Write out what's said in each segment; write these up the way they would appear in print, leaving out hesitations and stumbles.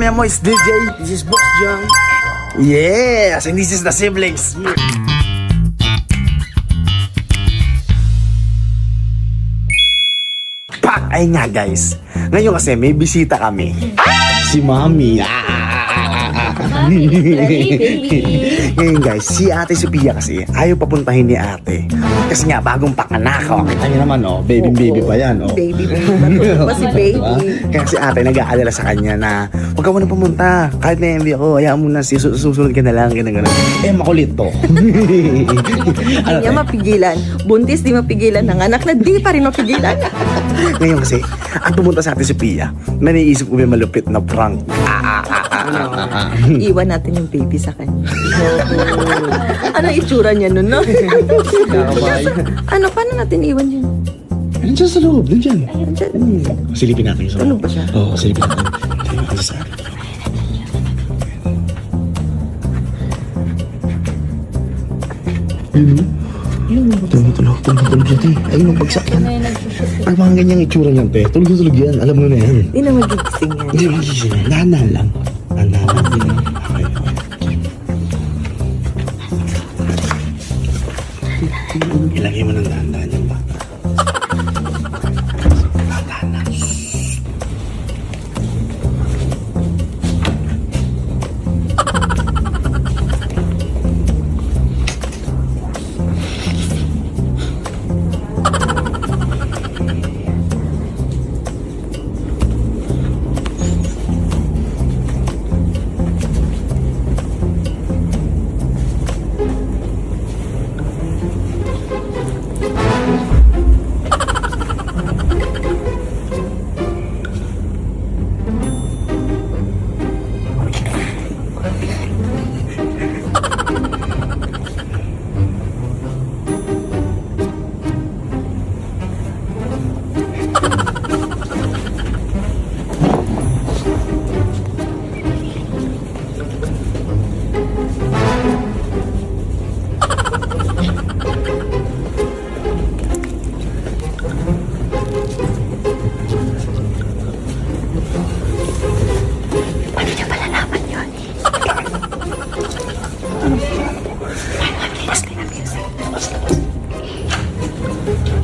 me amo is DJ. This is Boss John. Yes, and this is the siblings. Pak! Ay nga guys, ngayon kasi may bisita kami. Si Mami. Ngayon guys, si Ate Sophia kasi ayaw papuntahin ni ate. Kasi nga, bagong panganak. Kita niyo naman, baby pa yan. Baby ba si baby? Kaya si ate nag-aalala sa kanya na huwag ka muna pumunta. Kahit na hindi ako, hayaan mo na, susunod ka na lang. Ganun. Makulit to. Hindi niya mapigilan. Buntis di mapigilan. Nanganak na di pa rin mapigilan. Ngayon kasi, ang pumunta sa Ate Sophia, may naisip ko may malupit na prank. Iwan natin yung baby sa kanya. Ano itsura niya nun, no? Ano, paano natin iwan yun? Nandiyan sa loob, nandiyan. Diyan. Silipin natin sa Tulog ba siya? Oo, silipin natin. Ano sa akin? Tulog siya, te. Ayun ang bagsak yan. Ang mga ganyang itsura niyan, te. Tulog yan. Alam mo na yan. Hindi na magigising yan. Hindi magising yan. Dahan-dahan lang. Dahan-dahan lang. Okay. Ilagay mo ng dahan-dahan yung bata. Dahan-dahan lang.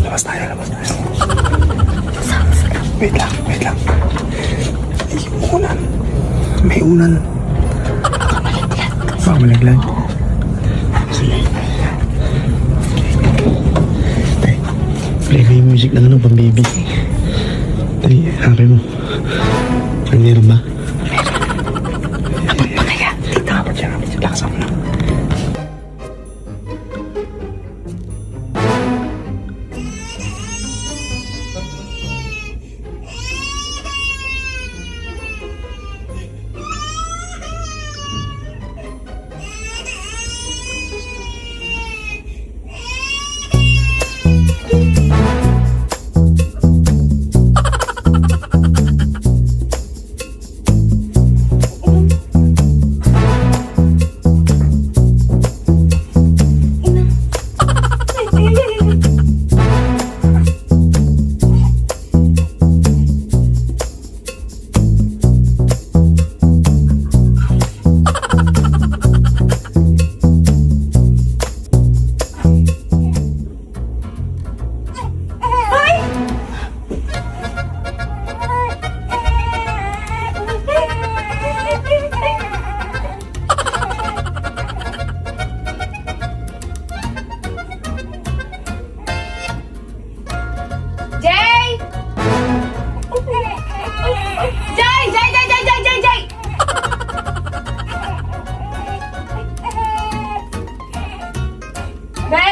Labas tayo. Wait lang. May unan. Baka malaglag. Sige. Play mo yung music ng pang baby. Dali, hapin mo. Meron ba? Dapat pa kaya? Dapat siya. Lakas ako lang.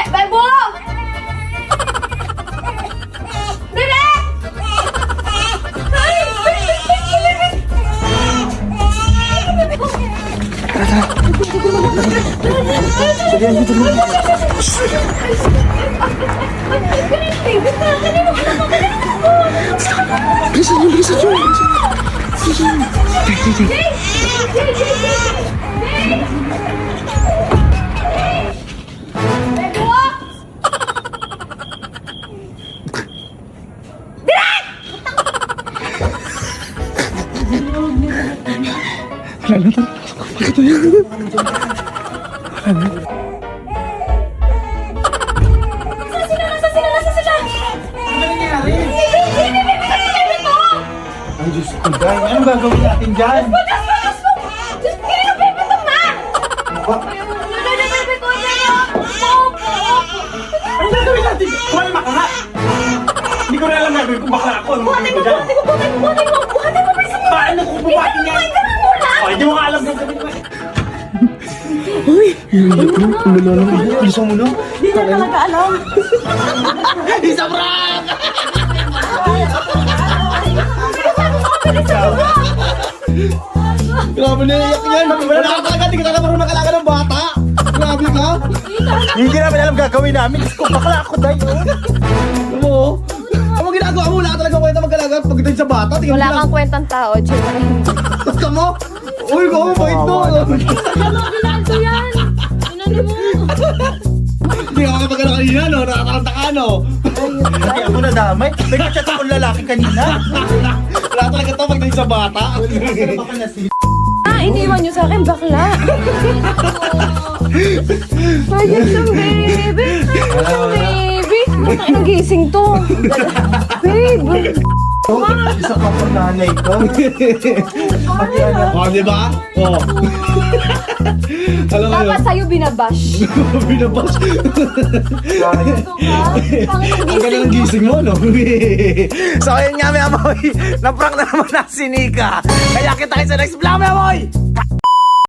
Bebo! Bebe! Bebo! Ay, Diyos ko, Day. Anong gagawin natin dyan? Anong gagawin natin? Kumalma ka nga! Hindi ko na alam gagawin kung bakla ako. Buhatin mo! Paano kung buhatin nga? Ay, hindi mo nga alam gagawin ko. Uy! Isa mo na. Hindi na talaga alam. Isa prank! Grabe na iyak yan. Wala ka talaga. Hindi ka talaga marunong makalaga ng bata. Grabe ka. Hindi namin alam gagawin namin. Kung bakla ako, Day. Ano mo? Ano mo ginagawa mo? Wala ka talaga kwenta mag-alaga pagdating sa bata. Tingnan mo Wala lang. kang kwentang tao, Jimmy. Basta mo? Uy, ko, bait to. Ginagawa yan. Inano mo? Hindi ako kapag kanina, no? Nakakaranta ka, no? Hindi ako nadamay. May kachat akong lalaki kanina. Wala talaga to pagdating sa bata. Baka nasi... Iniwan niyo sa akin, bakla. Ayun sa baby. Baby. Bakit nagising to? Babe. Isa ka pa nanay ko. O, di ba? O. Alam mo yun? Dapat sa'yo binabash. Binabas. Ang ganda ng gising mo, no? So, ayun nga, may amoy. Na-prank na naman na si Nika. Kaya kita kayo sa next vlog, may amoy!